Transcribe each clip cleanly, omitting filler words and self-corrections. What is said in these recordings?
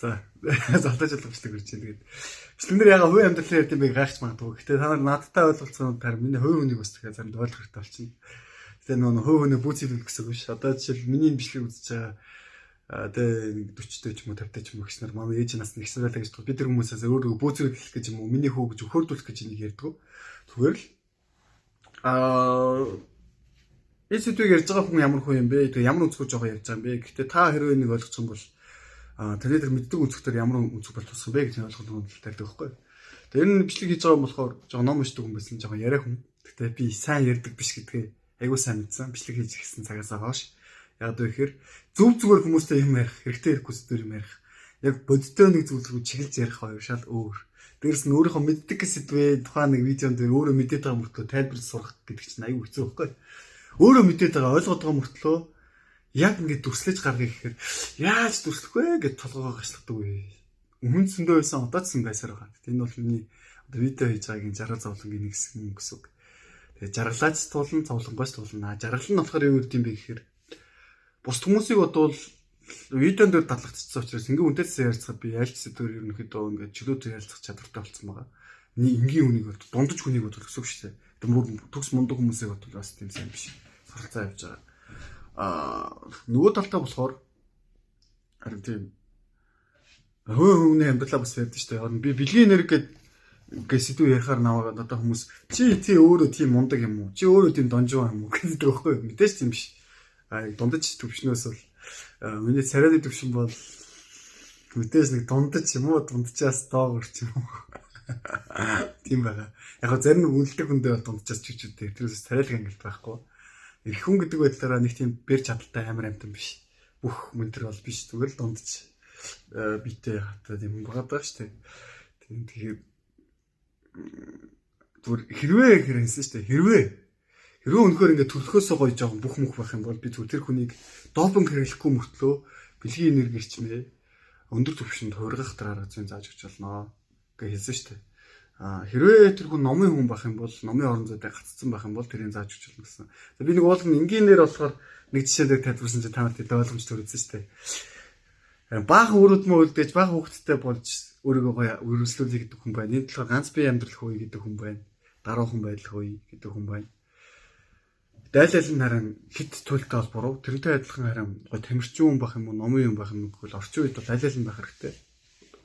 За золтож болгочтой гэрч байна. Тэгээд бичлэгнэр яга хувийн амьдралын ярьд юм бэ гайхаж магадгүй. Гэтэ та нар надтай ойлголцсон таар миний хувийн хүнийг бас тэгэхээр заримд ойлгох хэрэгтэй болчихно. Гэтэ нөгөө хувийн хүнээ бүүцэлүүлэх гэсэн үг биш. Одоо жишээл миний бичлэг үзэж байгаа тэгээ 40-тэй ч юм уу 50-тай ч юм уу гэснээр манай ээж нас нэг хэсэг байлаа гэж бид нар хүмүүсээс өөрөө бүүцэлүүлэх гэж юм уу миний хүү гэж өхөөрдүүлэх гэж энийг ярьдаг. Зүгээр л эцэдийг ярьж байгаа хүн ямар хүн юм бэ? Тэгээ ямар өнцгөр жоо ярьж байгаа юм бэ? Гэтэ та хэрвээ нэг ойлгох юм бол тэрний тэр мэддэг өнцгтөр ямар өнцөг бол тусах бэ гэж ойлгох нь талтай байхгүй. Тэгээ энэ бичлэг хийж байгаа юм болохоор жоо ном уншдаг хүн байсан жоо яриа хүн. Гэтэ би сайн ярьдаг биш гэдгээ айгуу сайн мэдсэн. Бичлэг хийж ирсэн цагаас хойш. Яг дөрөөр зөв зүгээр хүмүүстэй юм ярих, хэрэгтэй хэрэггүй зүйл юм ярих. Яг бодиттой нэг зүйл рүү чиглэж ярих хоёр шал өөр. Дээрс нь өөрийнхөө мэддэг сэдвээ тухайн нэг видеонд дээр өөрөө мэдээд байгаа мөртлөө тайлбарлаж сурах гэдэг чинь айгүй хэцүү байхгүй. Өөрөө мэдээд байгаа ойлгоод байгаа мөртлөө яг ингээд дүрслэж гаргая гэхээр яаж дүрслэх вэ гэж толгоогоо гашлагдаг үе. Өмнө зөндөө байсан одоо ч сан байсаар байгаа. Энэ бол миний одоо видео хийж байгаагийн жаргал зовлонгийн нэг хэсэг юм гэсэн үг. Тэгээ жаргалаач туулна, зовлонгойч туулна. Жаргал нь болохоор юу гэдэг юм бэ гэхээр бус хүмүүсийг бодвол видеонд дээр дадлагдчихсан учраас ингээ үнтэйсээ ярилцахад би ялч сэдвэр ерөнхийдөө ингээ чөлөөтэй ярилцах чадвартай болсон байгаа. Энгийн үнийг бол дундаж хүнийг бодвол гэсэн үг шүү дээ. Төгс мундаг хүмүүсийг бодвол бас тийм сайн биш. Суралцаа явж байгаа. Нөгөө талдаа болохоор харин тийм хувийн амьдралаа бас ярьдэн шүү дээ. Би бэлгийн энерги гэдэг сэдв ярихаар наваагаад одоо хүмүүс чи өөрөө тийм мундаг юм уу? Чи өөрөө тийм донжоо юм уу гэдэг байхгүй юу? Мэдээж тийм биш. Дундаж төвшнөөс бол миний царайны төвшин бол мэдээж нэг дундаж юм уу? Дундчаас доогор ч юм уу? Тийм байгаа. Яг зарим үнэлдэг хүндээ бол дундчаас ч үчтэй. Тэрээс царайлаг ангилт байхгүй. Их хүн гэдэг байдлаараа нэг тийм бэр чадaltaй амар амтан биш. Бүх мөнтер бол биш. Зүгээр л дундаж битээ хатаад юм байгаа шүү дээ. Тэгэхээр зүгээр хэрвээ хэрэгсэн шүү дээ. Хэрвээ өнөхөр ингээд төлөхөөсөө гоё жоохон бүх мөх байх юм бол би зүгээр тэр хүнийг допинг хэрэглэхгүй мөртлөө бэлгийн энерги ирчмээ өндөр түвшинд хургах дараагаар зэн зааж өгч болно гэж хэлсэн шүү дээ. Хэрвээ тэр хүн номын хүн байх юм бол номын орон зайтай гаццсан байх юм бол тэрийг зааж өгч болно гэсэн. Би нэг уулын энгийнээр болохоор нэг жишээ дээр тайлбарсан чинь та нарт ойлгомж төрүүлсэн шүү дээ. Бага өрөөдмөө үлдээж бага хүүхэдтэй болж өөрийгөө гоё өрөвслүүлэх гэдэг хүн байна. Энэ болохоор ганц бие амьдрах үе гэдэг хүн байна. Даруухан байх үе гэдэг хүн байна. Дайлал нь харин хит туйлтай бол буруу. Тэрнтэй адилхан харин гоё тамирчин хүн байх юм уу, номын хүн байх юм гэвэл орчин үед бол дайлал нь байх хэрэгтэй.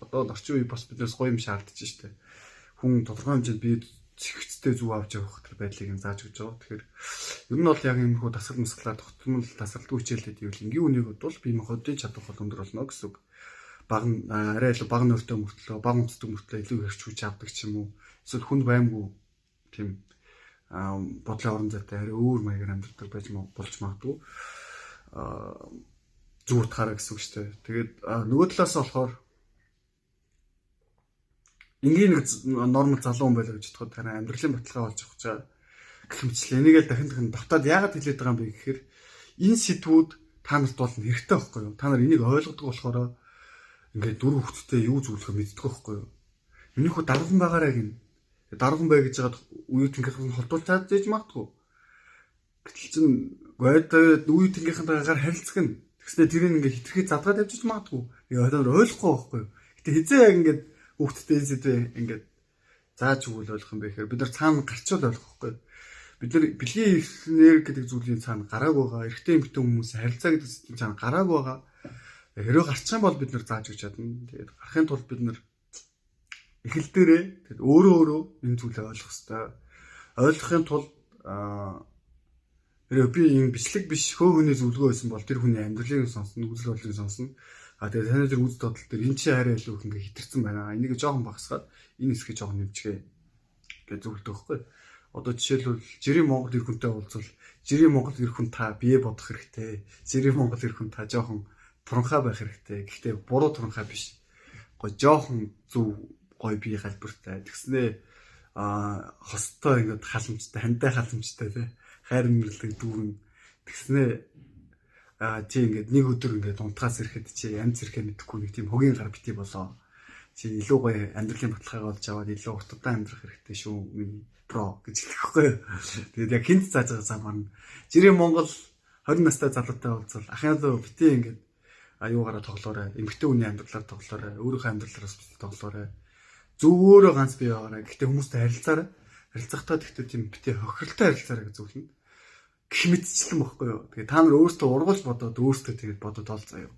Одоо орчин үе бас биднээс гоё юм шаардж штэ. Хүн тодорхой хэмжээнд бие зэгцтэй зүв авч явах тэр байдлыг нь зааж өгч байгаа. Тэгэхээр ер нь бол яг энэ хүү дасгал мэсглаа тогтмол тасралтгүй хичээлүүд ивэл энгийн үнийг бодвол бие махбодын чадвар бол өндөр болно гэсэн үг. Бага арай илүү бага нөртэй мөртлөө, бага үндэстэй мөртлөө илүү хэрч хүч авдаг ч юм уу. Эсвэл хүнд баймгүй тийм бодлын орон зайтай арай өөр маягаар амьдардаг байж болж магадгүй. Зүг утгаараа гэсэн үг шүү дээ. Тэгээд нөгөө талаас болохоор энгийн нэг нормал залуу хүн байлаа гэж бодоход танай амьдралын баталгаа болж авах чаа гэх мэтлээ. Энийг л дахин давтаад яагаад хэлээд байгаа юм бэ гэхээр энэ сэдвүүд та нарт бол хэрэгтэй байхгүй юу? Та нар энийг ойлгодог болохоор ингээд дөрөв хүүхэдтэй юу зөвлөхөө мэддэг байхгүй юу? Минийхүү дарган байгаарай гин. Дарган бай гэж яагаад үе тэнгийнхэн холдуулж чадж ийж магадгүй. Гэтэл чин гойд үе тэнгийнхэнтэйгээр харилцах нь тэгснээр тэрийг ингээд хитрхи задгаад явж магадгүй. Яг ойлгохгүй байхгүй юу? Гэтэ хизээ яг ингээд хүүхдтэй энэ сэдвээ ингээд зааж өгвөл ойлгох юм бэ гэхээр бид нар цаана гарчвал ойлгохгүй. Бид нар бэлгийн энерги гэдэг зүйлийн цаана гарааг байгаа. Эрэгтэй эмэгтэй хүмүүсийн харилцаа гэдэг зүйлийн цаана гарааг байгаа. Хэрвээ гарчих юм бол бид нар зааж өгч чадна. Тэгээд гарахын тулд бид нар эхэл дээрээ тэгээд өөрөө энэ зүйлээ ойлгох хэрэгтэй. Ойлгохын тулд би энэ бичлэг биш хөө хүний зөвлөгөө байсан бол тэр хүний амьдралыг сонсно, үзэл бодлыг сонсно. Тэгээд таны тэр үз додол дээр эн чинь арай илүү их ингээ хитэрсэн байна. Энийг жоохон багасгаад энэ хэсгийг жоохон нэмчихээ гэж зөвлөдөг байхгүй. Одоо жишээлбэл жирийн Монгол эр хүнтэй уулзвал жирийн Монгол эр хүн та бие бодох хэрэгтэй. Жирийн Монгол эр хүн та жоохон туранхай байх хэрэгтэй. Гэхдээ буруу туранхай биш. Гой жоохон зөв гой бие галбиртай. Тэгснээ хостой ингээд халамжтай, хантай халамжтай тий. Хайр мэрлэг дүүрэн. Тэгснээ чи ингээд нэг өдөр ингээд унтахаас ирэхэд чи янз зэрэг мэдэхгүй нэг тийм хөгийн гар бити болоо. Чи илүү гоё амьдралын баталгааг олж аваад илүү урт удаан амьдрах хэрэгтэй шүү миний про гэж хэлэхгүй. Тэгээд яг хинт зааж байгаа замаар жирийн Монгол 20 настай залуутай уулзвал ахын дөө бити ингээд аюугаараа тоглоорой. Эмэгтэй хүний амьдралаар тоглоорой. Өөрийнхөө амьдралаараас бис тоглоорой. Зөвөөрөө ганц бие байгаарай. Гэхдээ хүмүүстэй харилцаарай. Харилцахдаа тэгтээ тийм битээ хохиролтой харилцаарай гэж зөвлөнө. Гэх мэтчлэн бохгүй юу. Тэгээ та нар өөрсдөө ургуулж бодоод өөрсдөө тэгээд бодоод ол заяа.